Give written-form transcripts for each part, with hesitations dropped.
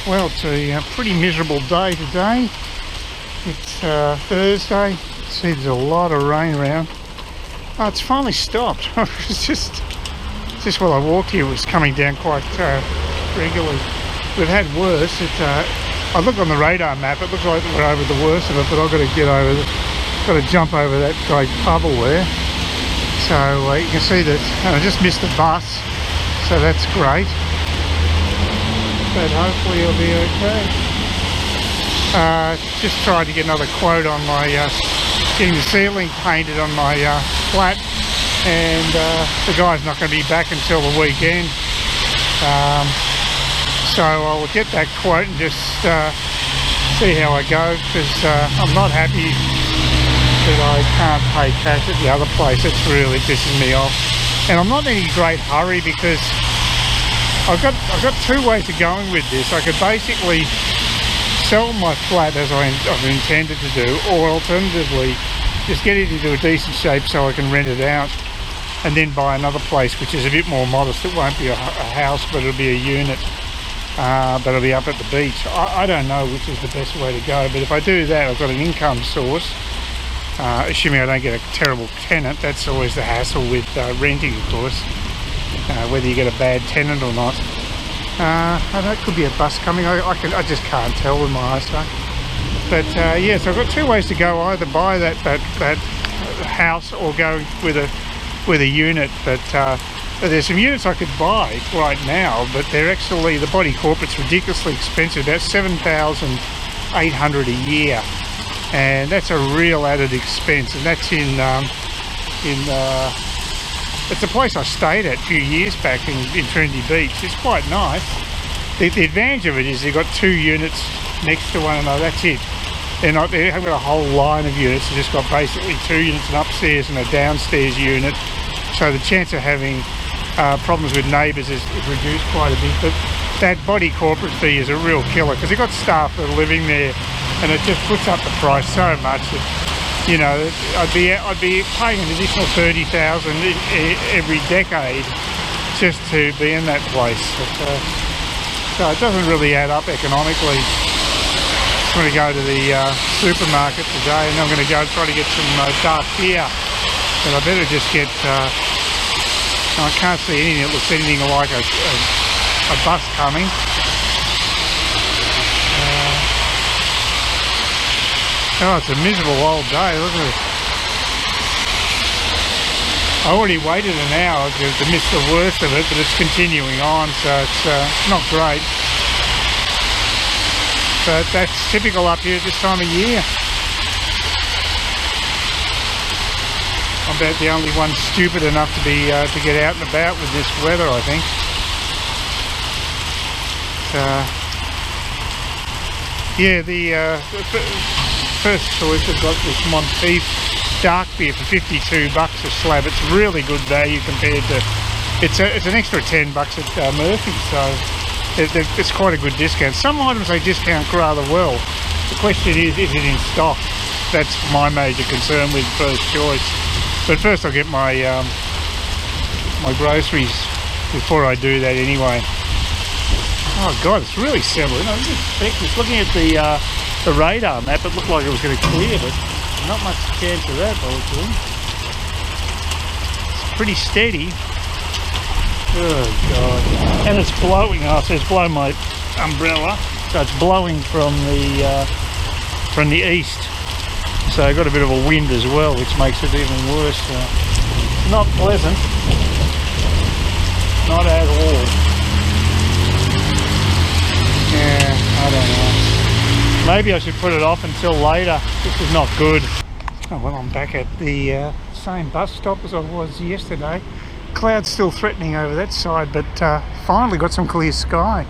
Well, it's a pretty miserable day today. It's Thursday. See, there's a lot of rain around. Oh, it's finally stopped. It's just while I walked here, it was coming down quite regularly. We've had worse. I look on the radar map, it looks like we're over the worst of it, but I've got to get over got to jump over that great puddle there. So you can see that I just missed the bus, so that's great. But hopefully it'll be okay. Just tried to get another quote on my getting the ceiling painted on my flat, and the guy's not going to be back until the weekend. So I'll get that quote and just see how I go, because I'm not happy that I can't pay cash at the other place. It's really pissing me off, and I'm not in any great hurry because I've got two ways of going with this. I could basically sell my flat as I've intended to do, or alternatively just get it into a decent shape so I can rent it out, and then buy another place which is a bit more modest. It won't be a house, but it'll be a unit, but it'll be up at the beach. I don't know which is the best way to go, but if I do that, I've got an income source, assuming I don't get a terrible tenant. That's always the hassle with renting, of course. Whether you get a bad tenant or not. I know it could be a bus coming. I just can't tell with my eyesight. But yeah, so I've got two ways to go: either buy that house or go with a unit. But there's some units I could buy right now, but they're actually, the body corporate's ridiculously expensive, about $7,800 a year, and that's a real added expense. And that's it's a place I stayed at a few years back in Trinity Beach. It's quite nice. The advantage of it is they've got two units next to one another. That's it. They haven't got a whole line of units. They've just got basically two units, an upstairs and a downstairs unit. So the chance of having problems with neighbours is reduced quite a bit. But that body corporate fee is a real killer, because they've got staff that are living there, and it just puts up the price so much that, you know, I'd be paying an additional $30,000 every decade just to be in that place. But, so it doesn't really add up economically. I'm going to go to the supermarket today, and I'm going to go try to get some dark beer. But I better just get. I can't see anything that looks anything like a bus coming. Oh, it's a miserable old day, look at it. I already waited an hour to miss the worst of it, but it's continuing on, so it's not great. But that's typical up here at this time of year. I'm about the only one stupid enough to be to get out and about with this weather, I think. Yeah, the first choice, I've got this Monteith dark beer for $52 a slab. It's really good value compared to, it's an extra $10 at Murphy's, so it's quite a good discount. Some items they discount rather well. The question is it in stock? That's my major concern with first choice. But first I'll get my my groceries before I do that anyway. Oh god, it's really settling. I didn't expect this. Looking at the radar map, it looked like it was going to clear, but not much chance of that, I was doing. It's pretty steady. Oh god. And it's blowing. Oh, so it's blowing my umbrella. So it's blowing from the east. So I got a bit of a wind as well, which makes it even worse. Not pleasant. Not at all. Yeah, I don't know. Maybe I should put it off until later. This is not good. Oh well, I'm back at the same bus stop as I was yesterday. Clouds still threatening over that side, but finally got some clear sky.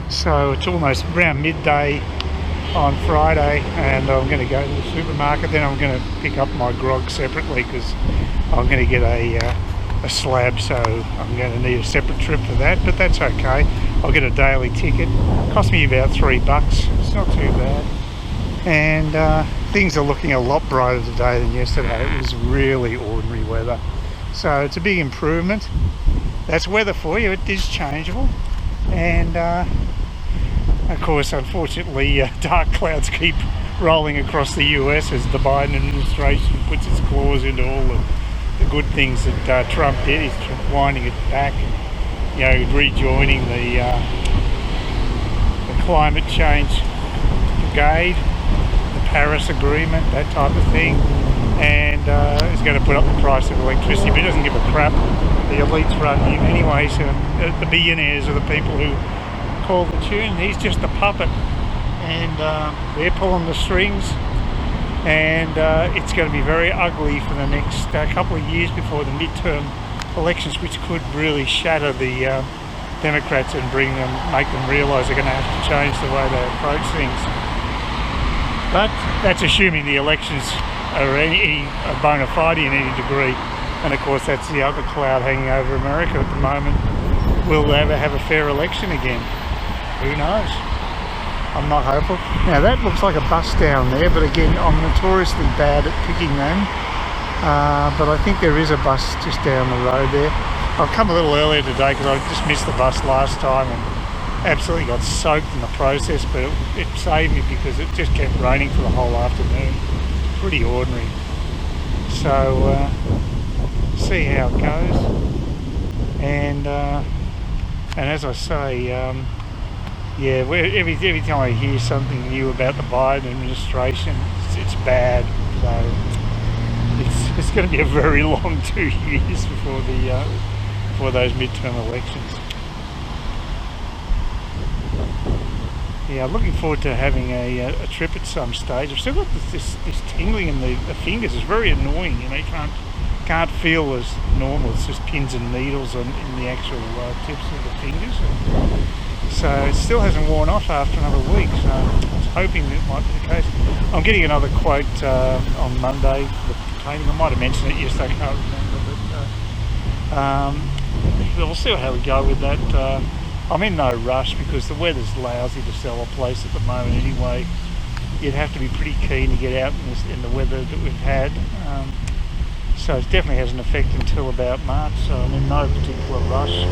So it's almost around midday on Friday, and I'm going to go to the supermarket. Then I'm going to pick up my grog separately, because I'm going to get a slab, so I'm going to need a separate trip for that, but that's okay. I'll get a daily ticket. Cost me about $3. It's not too bad. And things are looking a lot brighter today than yesterday. It was really ordinary weather, so it's a big improvement. That's weather for you. It is changeable, and Of course, unfortunately, dark clouds keep rolling across the US as the Biden administration puts its claws into all the good things that Trump did. He's winding it back, you know, rejoining the climate change brigade, the Paris Agreement, that type of thing, and is going to put up the price of electricity, but he doesn't give a crap. The elites run him anyway, so the billionaires are the people who call the tune. He's just a puppet, and they're pulling the strings, and it's going to be very ugly for the next couple of years before the midterm elections, which could really shatter the Democrats and make them realise they're going to have to change the way they approach things. But that's assuming the elections are bona fide in any degree, and of course that's the other cloud hanging over America at the moment. Will they ever have a fair election again? Who knows? I'm not hopeful. Now that looks like a bus down there, but again, I'm notoriously bad at picking them. But I think there is a bus just down the road there. I've come a little earlier today because I just missed the bus last time and absolutely got soaked in the process, but it saved me because it just kept raining for the whole afternoon. Pretty ordinary. So see how it goes. And as I say, yeah, every time I hear something new about the Biden administration, it's bad. So it's going to be a very long 2 years before those midterm elections. Yeah, I'm looking forward to having a trip at some stage. I've still got this tingling in the fingers. It's very annoying. You know, you can't feel as normal. It's just pins and needles in the actual tips of the fingers. So it still hasn't worn off after another week. So I was hoping that might be the case. I'm getting another quote on Monday for the painting. I might have mentioned it yesterday. I can't remember. But we'll see how we go with that. I'm in no rush because the weather's lousy to sell a place at the moment anyway. You'd have to be pretty keen to get out in the weather that we've had. So it definitely has an effect until about March, so I'm in no particular rush.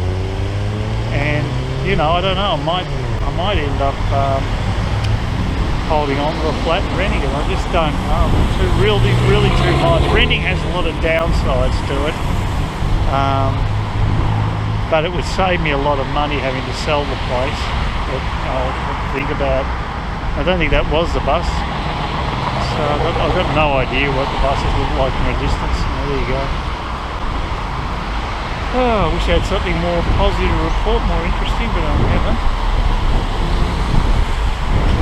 And, you know, I don't know, I might end up holding on to a flat and renting it. I just don't know. Really too much. Renting has a lot of downsides to it. But it would save me a lot of money having to sell the place. But I'll think about. I don't think that was the bus. So I've got no idea what the buses look like from a distance. There you go. Oh, I wish I had something more positive to report, more interesting, but I haven't.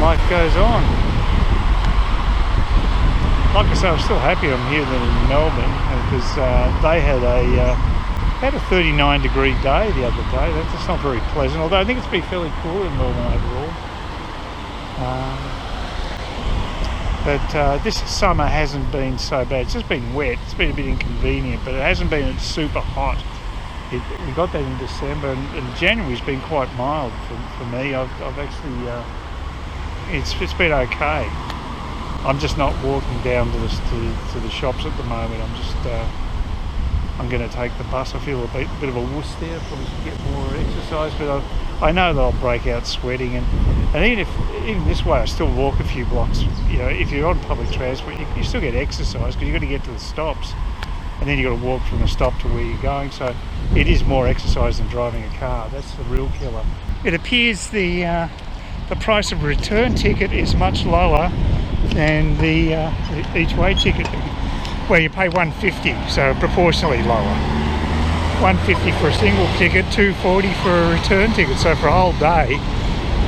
Life goes on. Like I say, I'm still happy I'm here than in Melbourne because they had a 39-degree day the other day. That's not very pleasant, although I think it's been fairly cool in Melbourne overall. But this summer hasn't been so bad. It's just been wet. It's been a bit inconvenient, but it hasn't been super hot. We got that in December, and January's been quite mild for me. I've actually, it's been okay. I'm just not walking down to the shops at the moment. I'm going to take the bus. I feel a bit of a wuss there. Probably should get more exercise, but I know that I'll break out sweating, and even this way I still walk a few blocks. You know, if you're on public transport, you still get exercise because you've got to get to the stops, and then you've got to walk from the stop to where you're going. So it is more exercise than driving a car. That's the real killer. It appears the price of a return ticket is much lower than the each way ticket, where you pay $150, so proportionally lower. $150 for a single ticket, $240 for a return ticket. So for a whole day,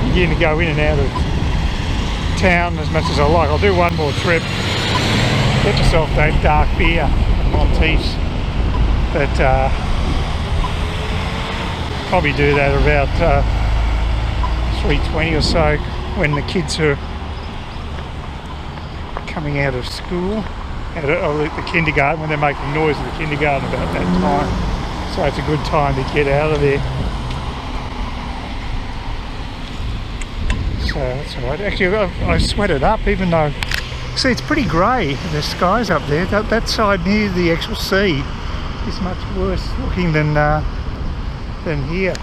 you're going to go in and out of town as much as I like. I'll do one more trip, get myself that dark beer, Monteith. But probably do that about 3:20 or so when the kids are coming out of school. At the kindergarten, when they're making noise at the kindergarten about that time. So it's a good time to get out of there. So that's alright. Actually, I sweated up even though, see, it's pretty grey, the skies up there. That side near the actual sea is much worse looking than here.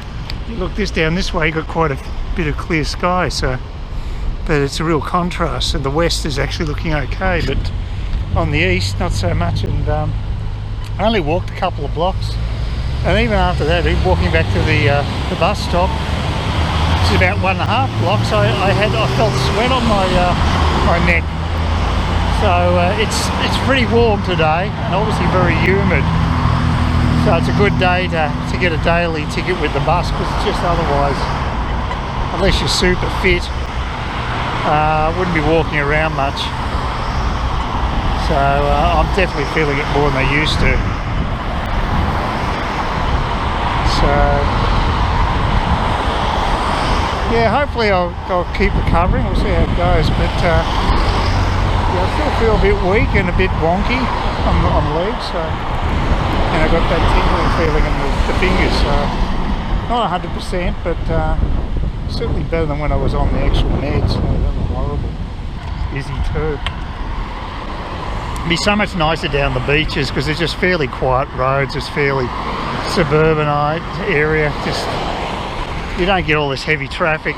You look down this way, you've got quite bit of clear sky, so, but it's a real contrast. And the west is actually looking okay, but on the east not so much. And I only walked a couple of blocks, and even after that, walking back to the bus stop, which is about 1.5 blocks, I felt sweat on my neck. So it's pretty warm today, and obviously very humid. So it's a good day to get a daily ticket with the bus, because it's just otherwise, unless you're super fit, wouldn't be walking around much. So I'm definitely feeling it more than I used to. So yeah, hopefully I'll keep recovering. We'll see how it goes. But yeah, I still feel a bit weak and a bit wonky on the legs. So, and I got that tingling feeling in the fingers. So not 100%, but certainly better than when I was on the actual meds. So that was horrible. Busy too. It'd be so much nicer down the beaches because they're just fairly quiet roads. It's fairly suburbanite area. Just you don't get all this heavy traffic.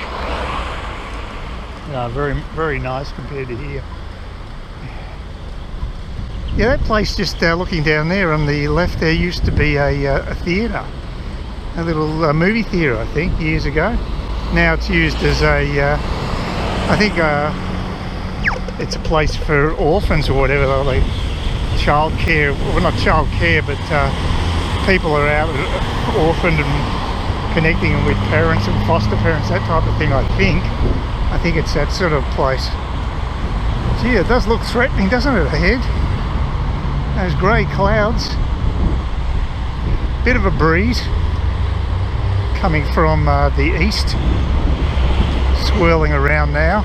You know, very, very nice compared to here. Yeah, that place just looking down there on the left there used to be a theatre, a little movie theatre, I think, years ago. Now it's used as a, I think it's a place for orphans or whatever, like childcare, well not childcare, but people are out orphaned and connecting them with parents and foster parents, that type of thing, I think. I think it's that sort of place. Gee, it does look threatening, doesn't it, ahead? Those grey clouds. Bit of a breeze coming from the east, swirling around now.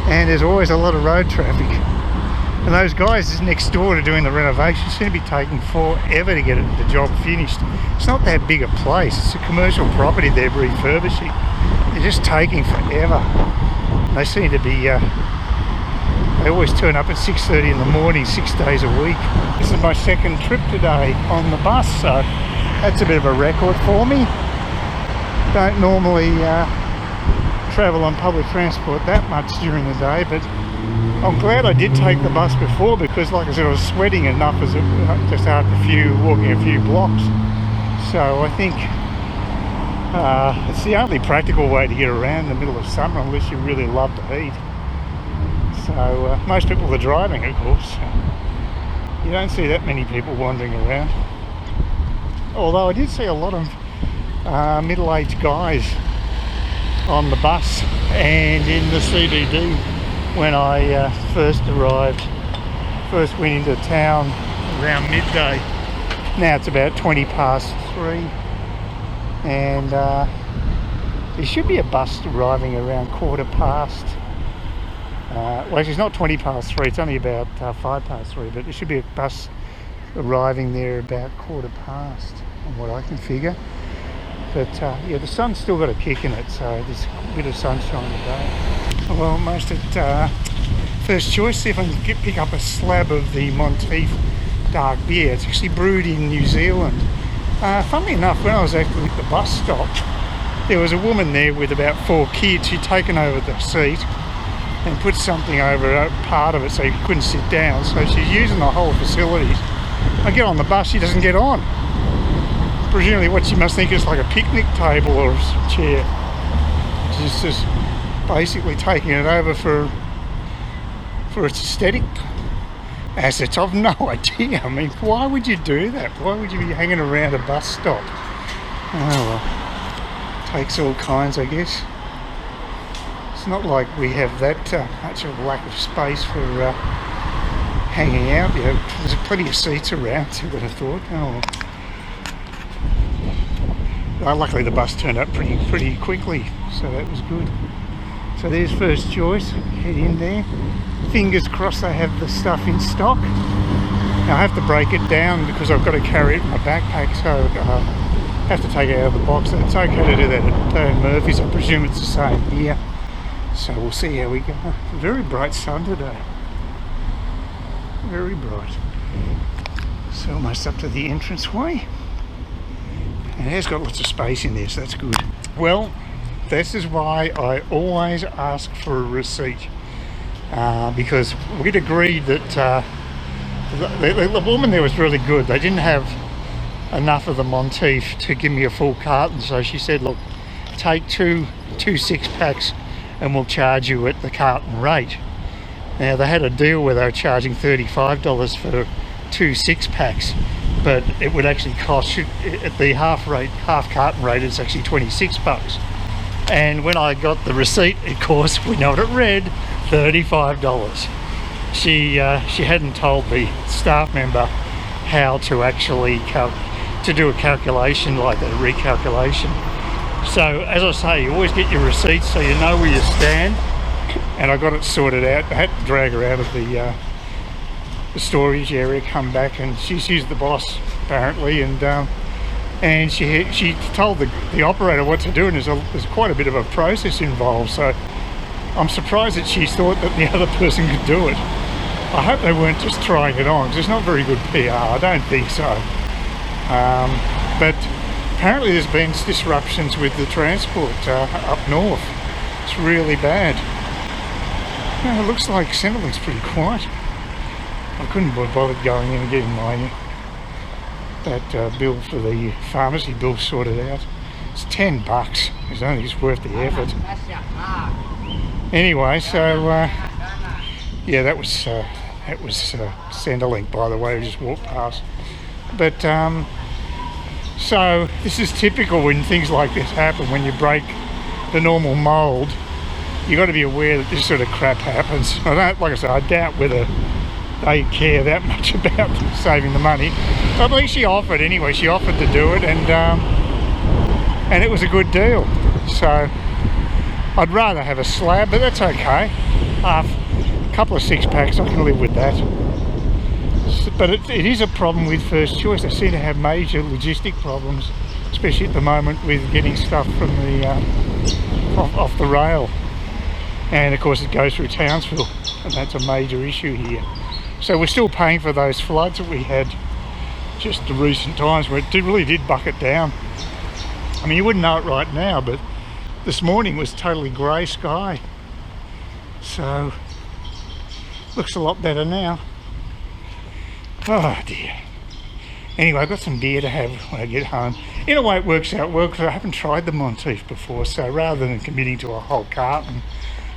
And there's always a lot of road traffic. And those guys next door to doing the renovations seem to be taking forever to get the job finished. It's not that big a place. It's a commercial property they're refurbishing. They're just taking forever. They seem to be, they always turn up at 6:30 in the morning, 6 days a week. This is my second trip today on the bus, so that's a bit of a record for me. Don't normally travel on public transport that much during the day, but I'm glad I did take the bus before, because like I said, I was sweating enough as just after walking a few blocks. So I think it's the only practical way to get around in the middle of summer, unless you really love the heat. So most people are driving, of course. You don't see that many people wandering around. Although I did see a lot of middle-aged guys on the bus and in the CBD when I first went into town around midday. Now it's about 3:20, and there should be a bus arriving around 3:15. Well, actually it's not 3:20, it's only about 3:05, but there should be a bus arriving there about 3:15, from what I can figure. But yeah, the sun's still got a kick in it, so there's a bit of sunshine today. Well, almost at first choice, see if I can pick up a slab of the Monteith dark beer. It's actually brewed in New Zealand. Funnily enough, when I was actually at the bus stop, there was a woman there with about 4 kids. She'd taken over the seat and put something over part of it so you couldn't sit down. So she's using the whole facilities. I get on the bus, she doesn't get on. Presumably what she must think is like a picnic table or a chair. She's just basically taking it over for its aesthetic assets. I've no idea. I mean, why would you do that? Why would you be hanging around a bus stop? Oh well, takes all kinds, I guess. It's not like we have that much of a lack of space for hanging out. You know, there's plenty of seats around, so I would have thought. Oh well. Luckily the bus turned up pretty quickly, so that was good. So there's first choice, head in there. Fingers crossed they have the stuff in stock. Now I have to break it down because I've got to carry it in my backpack, so I have to take it out of the box. And it's okay to do that at Murphy's, I presume it's the same here. So we'll see how we go. Very bright sun today. Very bright. So almost up to the entranceway. And it has got lots of space in there, so that's good. Well, This is why I always ask for a receipt, because we'd agreed that the woman there was really good. They didn't have enough of the Monteith to give me a full carton, so she said, look, take two 6-packs and we'll charge you at the carton rate. Now they had a deal where they were charging $35 for 2 6-packs, but it would actually cost you, at the half carton rate, it's actually $26. And when I got the receipt, of course, we know what it read, $35. She hadn't told the staff member how to actually do a calculation like that, a recalculation. So as I say, you always get your receipts so you know where you stand. And I got it sorted out. I had to drag her out of the storage area, come back, and she's the boss apparently, and she told the operator what to do, and there's quite a bit of a process involved. So I'm surprised that she thought that the other person could do it. I hope they weren't just trying it on, because it's not very good PR. I don't think so. But apparently there's been disruptions with the transport up north. It's really bad. It looks like Centrelink's pretty quiet. I couldn't be bothered going in and getting that bill for the pharmacy bill sorted out. It's $10. I don't think it's worth the effort. Anyway, so yeah, that was Centrelink, by the way. We just walked past. But so this is typical when things like this happen. When you break the normal mould, you got to be aware that this sort of crap happens. Like I said, I doubt whether they care that much about saving the money. But at least she offered anyway. She offered to do it, and it was a good deal. So I'd rather have a slab, but that's okay. A couple of 6-packs, I can live with that. But it is a problem with First Choice. They seem to have major logistic problems, especially at the moment with getting stuff from the off the rail. And of course it goes through Townsville, and that's a major issue here. So we're still paying for those floods that we had just the recent times where it really did bucket down. I mean, you wouldn't know it right now, but this morning was totally grey sky. So looks a lot better now. Oh dear. Anyway, I've got some beer to have when I get home. In a way it works out well, because I haven't tried the Monteith before, so rather than committing to a whole carton,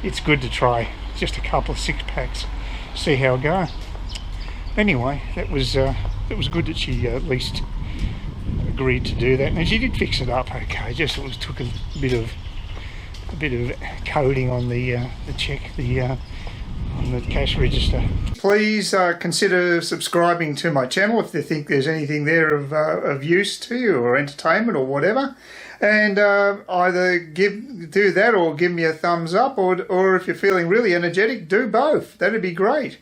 it's good to try just a couple of 6-packs, see how it goes. Anyway, it was good that she at least agreed to do that, and she did fix it up okay. Just took a bit of coding on the on the cash register. Please consider subscribing to my channel if you think there's anything there of use to you, or entertainment or whatever. And either do that or give me a thumbs up, or if you're feeling really energetic, do both. That'd be great.